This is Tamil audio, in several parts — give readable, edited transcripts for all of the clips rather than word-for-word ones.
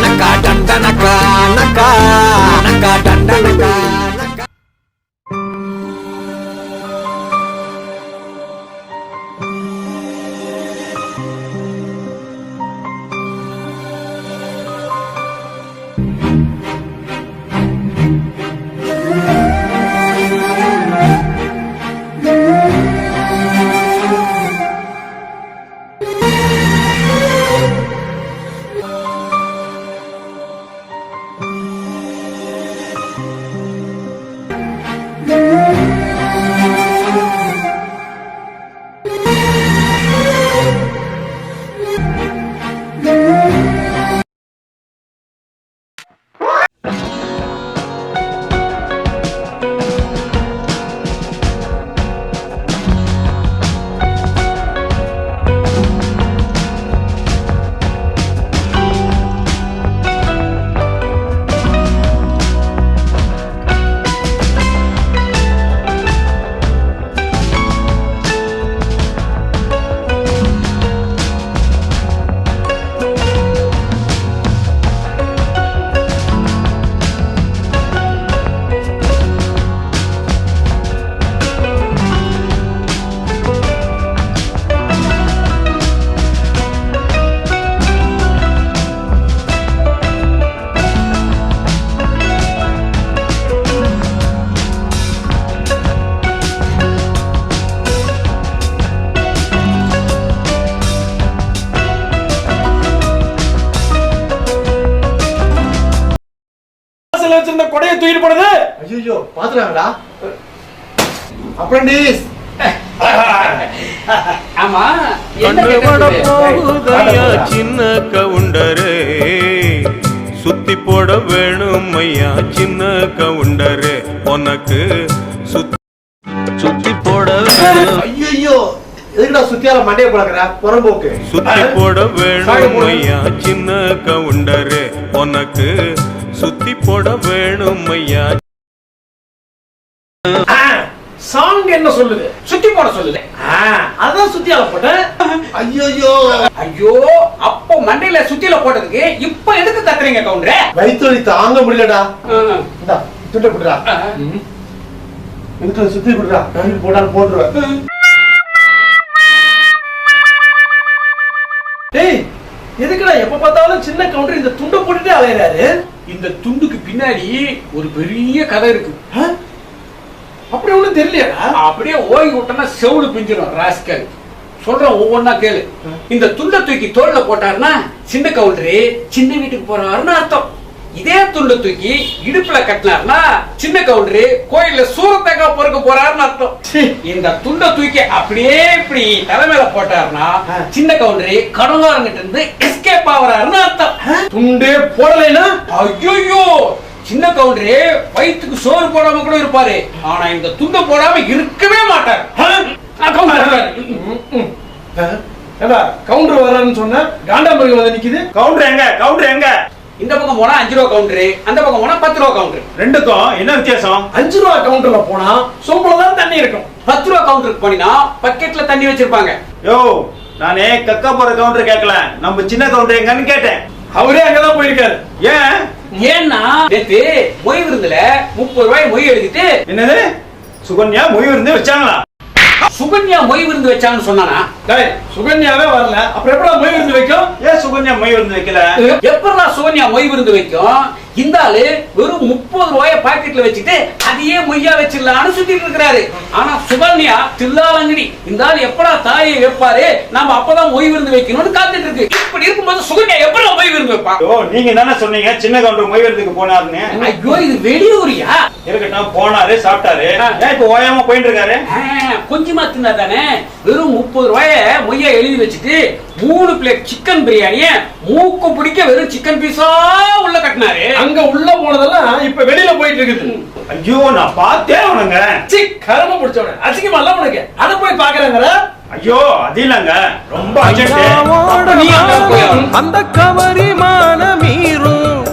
நக்கா டண்டனக்கா நக்கா நக்கா டண்டனக்கா வச்சிருந்த கொடையை தூக்கிட்டு போனது. ஐயோ பாத்துறாங்கடா அப்ரண்டிஸ். ஆமா கண்டுபட போகுதையா சின்ன கவுண்டரே, சுத்தி போட வேணும் ஐயா சின்ன கவுண்டரே, உனக்கு சுத்தி போட வேணும். ஐயோ எதுக்குடா சுத்தியால மண்டைய பழக்கற புறம்போக்கு? சுத்தி போட வேணும் ஐயா சின்ன கவுண்டரே, உனக்கு சுத்தி போட வேணும் ஐயா. சாங் என்ன சொல்லுது? சுத்தி போட சொல்லுது. அதான் சுத்தியால போட்டேன். ஐயோ ஐயோ அப்போ மண்டையில சுத்தியில போட்டதுக்கு இப்ப எதுக்கு கத்துறீங்க கவுண்டரே? வயிற்று தாங்க முடியலடா. இந்தா துண்டை குடுறா. எதுக்கு சுத்தி குடுறா? கண்ணு போடால போடுறேன். டேய் எதுக்குடா எப்ப பார்த்தாலும் சின்ன கவுண்டர் இந்த துண்டை போட்டுட்டே அலையறாரு? இந்த துண்டுக்கு பின்னாடி ஒரு பெரிய கதை இருக்கு. அப்படி ஒண்ணும் தெரியலையா? அப்படியே ஓங்கி விட்டனா செவுடு பிஞ்சிரும் ராஸ்கல். சொல்றேன் ஒவ்வொன்னா கேளு. இந்த துண்டை தூக்கி தோல்ல போட்டாருன்னா சின்ன கவுண்டரு சின்ன வீட்டுக்கு போறாருன்னு அர்த்தம். இதே துண்டை தூக்கி இடுப்புல கட்டினாருன்னா சின்ன கவுண்டரு கோயில்ல சூரத்தக்கா பொறுக்க போறாருன்னு அர்த்தம். இந்த துண்டை தூக்கி அப்படியே இப்படி தலைமையில போட்டாருன்னா சின்ன கவுண்டரு கடங்காரங்கிட்ட இருந்து எஸ்கேப் ஆகுறாருன்னு அர்த்தம். துண்டே போடலைன்னா ஐயோ சின்ன கவுண்டரு வயிற்றுக்கு சோறு போடாம கூட இருப்பாரு. ஆனா இந்த துண்டை போடாம இருக்கவே மாட்டார். கவுண்டர் வர்றாருன்னு சொன்ன காண்டாமிருகம் வந்து நிக்குது. கவுண்டர் எங்க? கவுண்டர் எங்க? இந்த பக்கம் போனா 5 ரூபா கவுண்டர், அந்த பக்கம் போனா 10 ரூபா கவுண்டர். ரெண்டுக்கும் என்ன வித்தியாசம்? 5 ரூபா கவுண்டர்ல போனா சொம்புல தான் தண்ணி இருக்கும். 10 ரூபா கவுண்டருக்கு போனா பக்கெட்ல தண்ணி வச்சிருப்பாங்க. யோ நானே கக்கா போற கவுண்டர் கேட்கல, நம்ம சின்ன கவுண்டர் எங்கன்னு கேட்டேன். அவரே அங்கதான் போயிருக்காரு. ஏன்? ஏன்னா நேத்து மொய் விருந்துல 30 ரூபாய் மொய் எழுதிட்டு என்னது சுகன்யா மொய் விருந்து வச்சாங்களா? சுகன்யா மொய் விருந்து வச்சாங்கன்னு சொன்னானா? டேய் சுகன்யாவே வரல, அப்புறம் எப்படா மொய் விருந்து வைக்கும்? ஏன் சுகன்யா மொய் விருந்து வைக்கல? எப்படா சுகன்யா மொய் விருந்து வைக்கும்? இந்த ஆளு வெறும் 30 ரூபாய பாக்கெட்ல வச்சுட்டு அதையே மொய்யா வச்சிடலான்னு சுத்திட்டு இருக்காரு. ஆனா சுகன்யா தில்லாலங்கடி இந்த ஆள் எப்படா தாயை வைப்பாரு, நாம அப்பதான் மொய் விருந்து வைக்கணும்னு காத்துட்டு இருக்கு. இப்படி இருக்கும்போது சுகன்யா எப்படா மொய் விருந்து வைப்பா? ஓ நீங்க தானே சொன்னீங்க சின்ன கவுண்டர் மொய் விருந்துக்கு போனாருன்னு. ஐயோ இது வெளியூரியா? இருக்கட்டும் போனாரு சாப்பிட்டாரு, ஏன் இப்ப ஓயாம போயிட்டு இருக்காரு? கொஞ்சமா தின்னா தானே. வெறும் 30 ரூபாய மொய்யா எழுதி வச்சுட்டு 3 பிளேட் சிக்கன் பிரியாணிய மூக்கு பிடிக்க வெறும் சிக்கன் பீஸா உள்ள கட்டினாரு. அங்க உள்ள போனதெல்லாம் இப்ப வெளியில போயிட்டு இருக்குது. ஐயோ நான் பார்த்தே அவனுங்க. கரும பிடிச்சவன அசிங்கமா இல்ல உனக்கு? அத போய் பாக்குறாங்கற? ஐயோ அது இல்லங்க, ரொம்ப அந்த கவரி மான மீறும்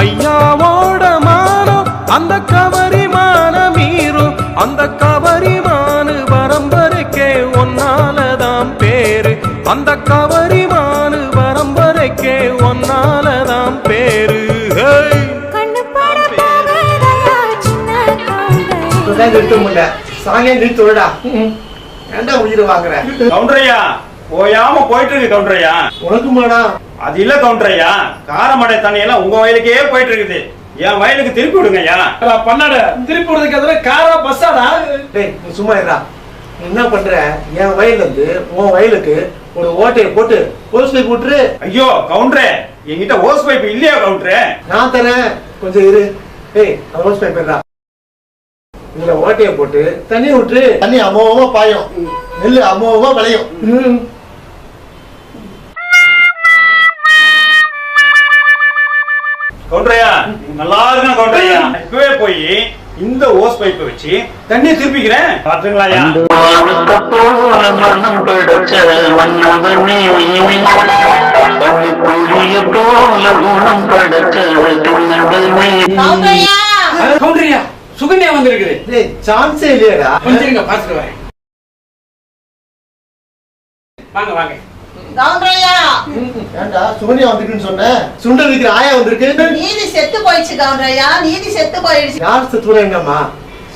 ஐயாவோட மானம், அந்த கவரி மான மீறும் அந்த கவரி மானு பரம்பரைக்கே ஒன்னாலதான் பேரு, அந்த கவரி மானு பரம்பரைக்கே ஒன்னாலதான் பேரு. என்னால நிறுத்த முடியல. சாங்கே நிறுத்த விடா. ஏன்டா உயிரை வாங்குற? கவுண்டரையா போயாம போயிட்டு இருக்கு கவுண்டரையா. உனக்கு மாடா? அது இல்ல கவுண்டரையா, காரமடை தண்ணி எல்லாம் உங்க வயலுக்கே போயிட்டு இருக்குது. என் வயலுக்கு திருப்பி விடுங்கய்யா. பண்ணாட திருப்பி விடுறதுக்கு எதுனா காரா பஸ்ஸாடா? டேய் நீ சும்மா இருடா. நீ என்ன பண்ற? என் வயல்ல இருந்து உன் வயலுக்கு ஒரு ஓட்டையை போட்டு ஹோஸ் பைப் விட்டுரு. ஐயோ கவுண்டரே, என்கிட்ட ஹோஸ் பைப் இல்லையா கவுண்டரே? நான் தரேன், கொஞ்சம் இரு. டேய் அந்த ஹோஸ் பைப் இருடா. இதுல ஓட்டையை போட்டு தண்ணி விட்டுரு. தண்ணி அமோகமா பாயும், நெல்லு அமோகமா விளையும். கவுண்டரையா நல்லா இருக்கணும் கவுண்டரையா. இப்பவே போய் இந்த ஹோஸ் பைப்பை வச்சு தண்ணியை திருப்பிக்கிறேன், பாத்துங்களாயா? கவுண்டரியா சுகன்யா வந்திருக்குது. டேய் சான்ஸே இல்லையாடா. கொஞ்சம் இருங்க, பாத்துட்டு வரேன். வாங்க வாங்க. ஏன்டா சுகன்யா வந்திருக்குன்னு சொன்ன? சுண்டல் விக்கிற ஆயா வந்திருக்கு. நீதி செத்து போயிடுச்சு கவுண்டரையா, நீதி செத்து போயிடுச்சு. யார் செத்துறா? எங்கம்மா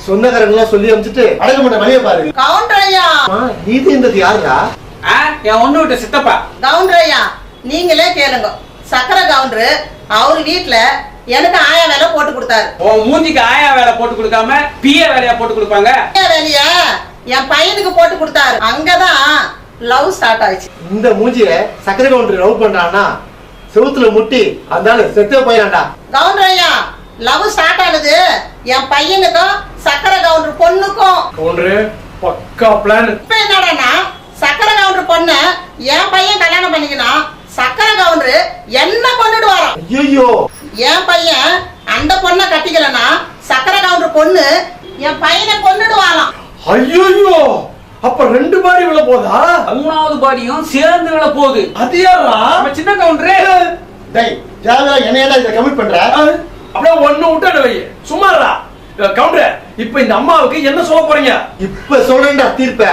சொந்தக்காரங்க எல்லாம் சொல்லி அனுப்பிச்சிட்டு அடக்க மாட்டேன் வழிய பாரு. கவுண்டரையா நீதின்றது யாருடா? என் ஒண்ணு விட்ட சித்தப்பா. கவுண்டரையா நீங்களே கேளுங்க. சக்கரை கவுண்டரு அவரு வீட்டுல எனக்கு ஆயா வேலை போட்டு கொடுத்தாரு. உன் மூஞ்சிக்கு ஆயா வேலை போட்டு கொடுக்காம பிஏ வேலையா போட்டு கொடுப்பாங்க. வேலைய என் பையனுக்கு போட்டு கொடுத்தாரு. அங்கதான் லவ் ஸ்டார்ட் ஆயிடுச்சு. இந்த மூஞ்சிய சக்கரை கவுண்டர் லவ் பண்றானா செவுத்துல முட்டி அதனால செத்தே போயிடாண்டா. கவுண்டரையா லவ் ஸ்டார்ட் ஆனது என் பையனுக்கும் சக்கரை கவுண்டர் பொண்ணுக்கும். கவுண்டரு பக்கா பிளான். இப்ப என்னடான்னா சக்கரை கவுண்டர் பொண்ணு என் பையன் கல்யாணம் பண்ணிக்கணும், சக்கரை கவுண்டரு என்ன கொண்டுடுவாராம். ஐயோ என் பையன் அந்த பொண்ணை கட்டிக்கலன்னா சக்கரை கவுண்டர் பொண்ணு என் பையனை கொண்டுடுவாராம். ஐயோ அப்ப ரெண்டு பாடி விழ போதா? மூணாவது பாடியும் சேர்ந்து விழ போகுது. அது யாரா? நம்ம சின்ன கவுண்டரே. டேய் ஜாவா என்னையடா இத கமிட் பண்ற? அப்படியே ஒண்ணு விட்டாட வை. சும்மாடா. கவுண்டர் இப்ப இந்த அம்மாவுக்கு என்ன சொல்ல போறீங்க? இப்ப சொல்றேன்டா தீர்ப்ப.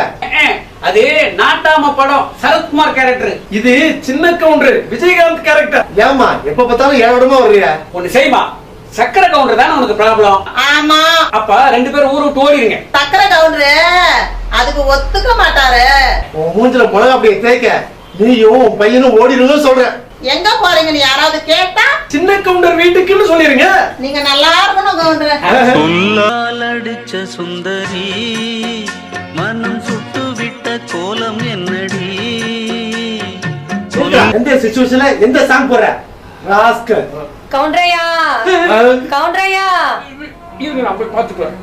அது நாட்டாம படம், சரத்குமார் கேரக்டர். இது சின்ன கவுண்டர் விஜயகாந்த் கேரக்டர். ஏமா எப்ப பார்த்தாலும் ஏழோடமா வர்றியா? ஒண்ணு செய்மா, சக்கரை கவுண்டர் தானே உனக்கு ப்ராப்ளம். ஆமா. அப்ப ரெண்டு பேரும் ஊரு விட்டு ஓடிடுங்க. சக்கரை கவுண்டரு அதுக்கு ஒத்துக்க மாட்டாரு. உன் மூஞ்சில மிளகா அப்படியே தேய்க்க நீயும் உன் பையனும் ஓடிடுன்னு சொல்றேன். எங்க போறீங்கன்னு யாராவது கேட்டா சின்ன கவுண்டர் வீட்டுக்குன்னு சொல்லிருங்க. நீங்க நல்லா இருக்கணும் கவுண்டர். சொல்லால் அடிச்ச சுந்தரி மனம் சுட்டு விட்ட கோலம் என்னடி? எந்த சிச்சுவேஷன்ல எந்த சாங் போற? ராஸ்கல். கவுண்டரையா கவுண்டரையா இருங்க நான் போய் பாத்துக்குறேன்.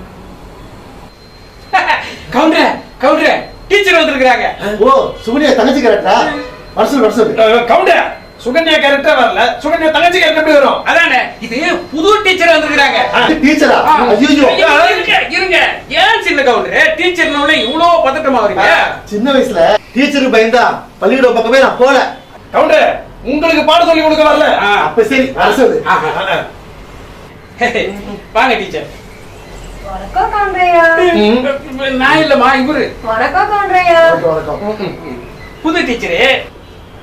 கவுண்டர் கவுண்டர் டீச்சர் வந்திருக்காங்க. ஓ சுகன்யா தங்கச்சி கேரக்டரா? வருஷம் கவுண்டர் சுகன்யா கேரக்டர் வரல, சுகன்யா தங்கச்சி கேரக்டர் எப்படி வரும்? அதானே இது புது டீச்சர் வந்திருக்காங்க. டீச்சரா? ஐயோ இருங்க. ஏன் சின்ன கவுண்டர் டீச்சர்னால இவ்வளவு பதட்டமா வரீங்க? சின்ன வயசுல டீச்சருக்கு பயந்தா பள்ளிக்கூடம் பக்கமே நான் போல. கவுண்டர் உங்களுக்கு பாடம் சொல்லி கொடுக்க வரல. அப்ப சரி அரசு. வாங்க டீச்சர். வணக்கம் கவுண்டரையா. நான் இல்லம்மா இவரு. வணக்கம் கவுண்டரையா. புது டீச்சரு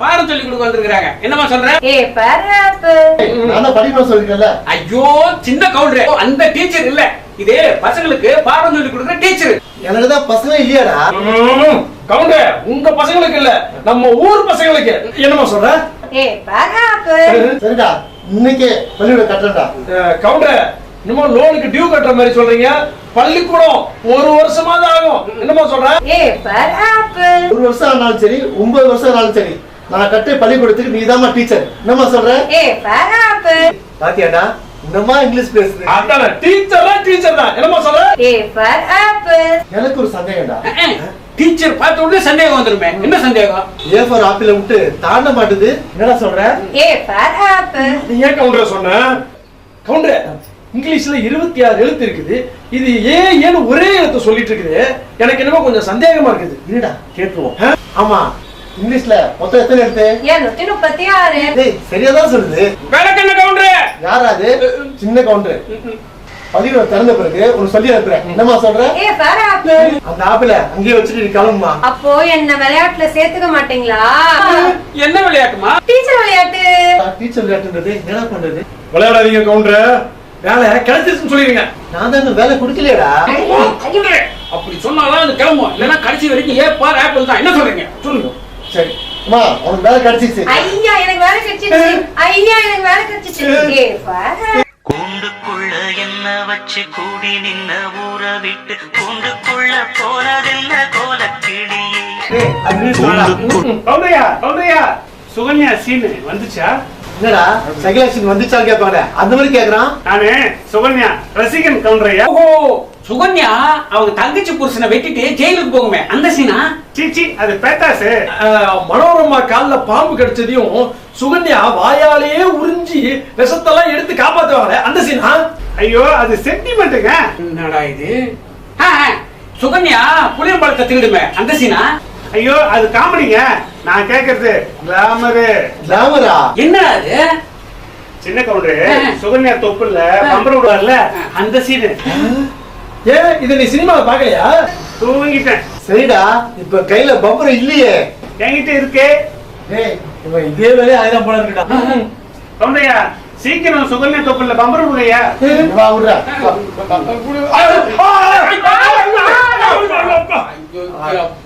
பாடம் சொல்லி கொடுக்க வந்திருக்காங்க. என்னமா சொல்ற? ஏ பார் ஆப்பிள். நான் தான் படிக்கணும் சொல்லிட்டேன்ல. ஐயோ சின்ன கவுண்டர் அந்த டீச்சர் இல்ல, இது பசங்களுக்கு பாடம் சொல்லி கொடுக்குற டீச்சர். எனக்கு தான் பசங்க இல்லையாடா? கவுண்டர் உங்க பசங்களுக்கு இல்ல, நம்ம ஊர் பசங்களுக்கு. என்னமா சொல்ற? ஏ பார் ஆப்பிள். சரிடா இன்னைக்கு பள்ளிக்கூடம் கட்டுறேன்டா. கவுண்டர் என்னமோ லோனுக்கு டியூ கட்டுற மாதிரி சொல்றீங்க. பள்ளிக்கூடம் ஒரு வருஷமாவது ஆகும். என்னமா சொல்ற? ஏ பார் ஆப்பிள். 1 வருஷம் ஆனாலும் சரி 9 வருஷம் ஆனாலும் சரி நான் கட்டே பள்ளிக்கூடத்துக்கு நீதாம்மா டீச்சர். என்னம்மா சொல்ற? ஏ பார் ஆப்பிள். பாத்தியாடா என்னம்மா இங்கிலீஷ் பேசுது? அதானே டீச்சர் தான். என்னமா சொல்ற? ஏ பார் ஆப்பிள். எனக்கு ஒரு சந்தேகம்டா. டீச்சர் பார்த்த உடனே சந்தேகம் வந்துருமே. என்ன சந்தேகம்? ஏ ஃபார் ஆப்பிள விட்டு தாண்ட மாட்டுது. என்னடா சொல்ற? ஏ பார் ஆப்பிள். நீ ஏன் கவுண்டர் சொன்ன? கவுண்டர் இங்கிலீஷ்ல 26 எழுத்து இருக்குது. இது ஏன்னு ஒரே எழுத்து சொல்லிட்டு இருக்குது. எனக்கு என்னமோ கொஞ்சம் சந்தேகமா இருக்குது. இருடா கேட்டுருவோம். ஆமா இங்கிலீஷ்ல மொத்தம் எத்தனை எழுத்து? 236. டேய் சரியாதான் சொல்லுது. விளக்கண்ண கவுண்டர். யாராது? சின்ன கவுண்டர். பள்ளிக்கூடம் திறந்த பிறகு உனக்கு சொல்லி அனுப்புறேன். என்னம்மா சொல்ற? ஏ பார் ஆப்பிள். அந்த ஆப்பிள அங்கேயே வச்சுட்டு நீ கிளம்புமா. அப்போ என்ன விளையாட்டுல சேர்த்துக்க மாட்டீங்களா? என்ன விளையாட்டுமா? டீச்சர் விளையாட்டு. டீச்சர் விளையாட்டுன்றது என்ன பண்றது? விளையாடாதீங்க கவுண்டர். வேலை கிடைச்சிருச்சுன்னு சொல்லிடுங்க. நான் தான் இன்னும் வேலை கொடுக்கலையடா. அப்படி சொன்னாலும் அது கிளம்பும், இல்லைன்னா கடைசி வரைக்கும் ஏப்பார் ஆப்பிள் தான். என்ன சொல்றீங்க சொல்லுங்க. சரி அம்மா, உனக்கு வேலை கிடைச்சிச்சு. ஐயா எனக்கு வேலை கிடைச்சிச்சு. ஐயா எனக்கு வேலை கிடைச்சிச்சு. A for apple. கூண்டுக்குள்ள என்ன வச்சு கூடி நின்ன ஊற விட்டு கூண்டுக்குள்ள போனதென்ன கோலக்கிளியே. ஏய், அது சொல்றா. கவுண்டரையா சுகன்யா சீன் வந்துச்சா? என்னடா சைக்கிள் வந்துச்சான்னு கேட்பாங்க, அந்த மாதிரி கேக்குறான். நானு சுகன்யா ரசிகன் கவுண்டரையா. ஓஹோ, சுகன்யா அவங்க தங்கச்சி புருஷனை வெட்டிட்டு ஜெயிலுக்கு போகுமே அந்த சீனா? சீச்சி, அது பேட்டாசு. மனோரமா கால்ல பாம்பு கடிச்சதையும் சுகன்யா வாயாலேயே உறிஞ்சி விஷத்தெல்லாம் எடுத்து காப்பாத்துவாங்க அந்த சீனா? ஐயோ, அது சென்டிமெண்ட்டுங்க. என்னடா இது? சுகன்யா புளியம்பழத்தை திருடுமே அந்த சீனா? ஐயோ, அது காமெடிங்க. நான் கேக்குறது கிளாமரு. கிளாமரா? என்னடா அது? சின்ன கவுண்டரு சுகன்யா தொப்புல பம்பரம் விடுவார்ல அந்த சீனு. ஏன் இதை நீ சினிமாவை பாக்கலையா? தூங்கிட்டேன். சரிடா, இப்ப கையில பம்பரம் இல்லையே. என்கிட்ட இருக்கே. ஏய், இவன் இதே வேலையை ஆயிரம் போல இருக்குடா. கவுண்டரையா சீக்கிரம் சுகன்யா தொப்புல பம்பரம் விடுங்கய்யா. வா விடுறா.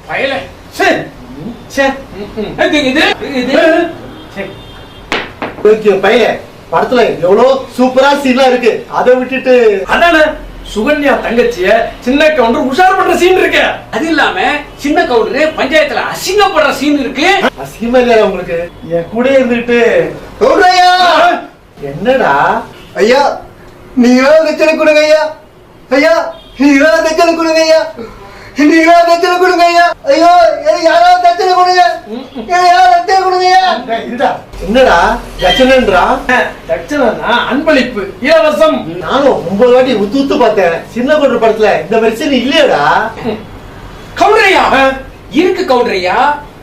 பயலே. சரி சரி, இது இது ஓகே பையன், படத்துல எவ்வளவு சூப்பரா சீன்லாம் இருக்கு, அதை விட்டுட்டு அதானே சுகன்யா தங்கச்சிய சின்ன கவுண்டர் உஷார் பண்ற சீன் இருக்கு. அது இல்லாம சின்ன கவுண்டர் பஞ்சாயத்துல அசிங்கப்படுற சீன் இருக்கு. அசிங்கமா இல்லையா உங்களுக்கு? என் கூட இருந்துட்டு கவுண்டரையா. என்னடா ஐயா, நீங்களா தச்சனை கொடுங்க ஐயா. ஐயா, நீங்களா தச்சனை கொடுங்க ஐயா. நீங்களா தச்சனை கொடுங்க ஐயா. ஐயோ, யாராவது தச்சனை கொடுங்க. யாராவது தச்சனை கொடுங்க ஐயா. இதுடா. என்னடா தட்சணன்றா? தட்சணா அன்பளிப்பு, இலவசம். நானும் 9 வாட்டி உத்து உத்து பார்த்தேன் சின்ன கவுண்டர் படத்துல, இந்த மாதிரி சீன் இல்லையாடா? கவுண்டரையா இருக்கு. கவுண்டரையா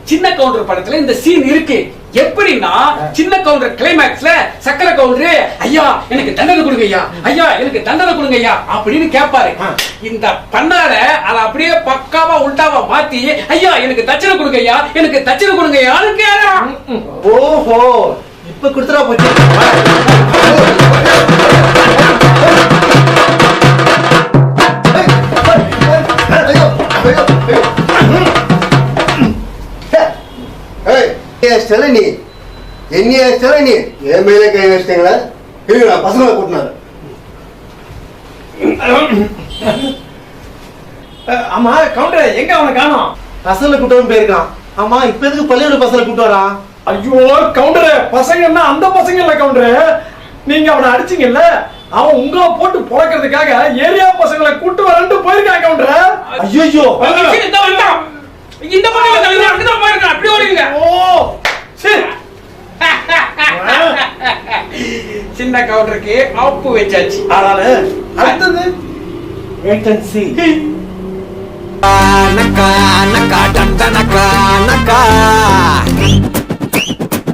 சின்ன கவுண்டர் படத்துல இந்த சீன் இருக்கு. எப்படின்னா சின்ன கவுண்டர் கிளைமேக்ஸ்ல சக்கர கவுண்டர் ஐயா எனக்கு தண்டனை கொடுங்க ஐயா, ஐயா எனக்கு தண்டனை கொடுங்க ஐயா அப்படின்னு கேட்பாரு. இந்த பண்ணாட அதை அப்படியே பக்காவா உல்டாவா மாத்தி ஐயா எனக்கு தட்சணை கொடுங்க ஐயா, எனக்கு தட்சணை கொடுங்க ஐயான்னு கேக்குறா. ஓஹோ, இப்ப கொடுத்துடா போச்சு. நீ என்னைய நீ என் மேலே கை வச்சிட்டீங்களா? இல்லைங்களா, பசங்களை கூட்டினாரு. ஆமா கவுண்டர் எங்க அவனை காணோம்? பசங்களை கூட்டவும் போயிருக்கான். ஆமா, இப்ப எதுக்கு பள்ளியோட பசங்களை கூட்டு வரான்? ஐயோ கவுண்டர், பசங்கன்னா அந்த பசங்க இல்ல கவுண்டர். நீங்க அவனை அடிச்சீங்கல்ல, அவன் உங்களை போட்டு பொழக்கிறதுக்காக ஏரியா பசங்களை கூட்டு வரன்ட்டு போயிருக்கான் கவுண்டர். ஐயோ, இந்த பசங்க அப்படிதான் போயிருக்கான். அப்படி ஓடுங்க. ஓ சரி. சின்ன கவுண்டருக்கு ஆப்பு வச்சாச்சு. அதனால அடுத்தது wait and see. நக்கா நக்கா டண்டனக்கா நக்கா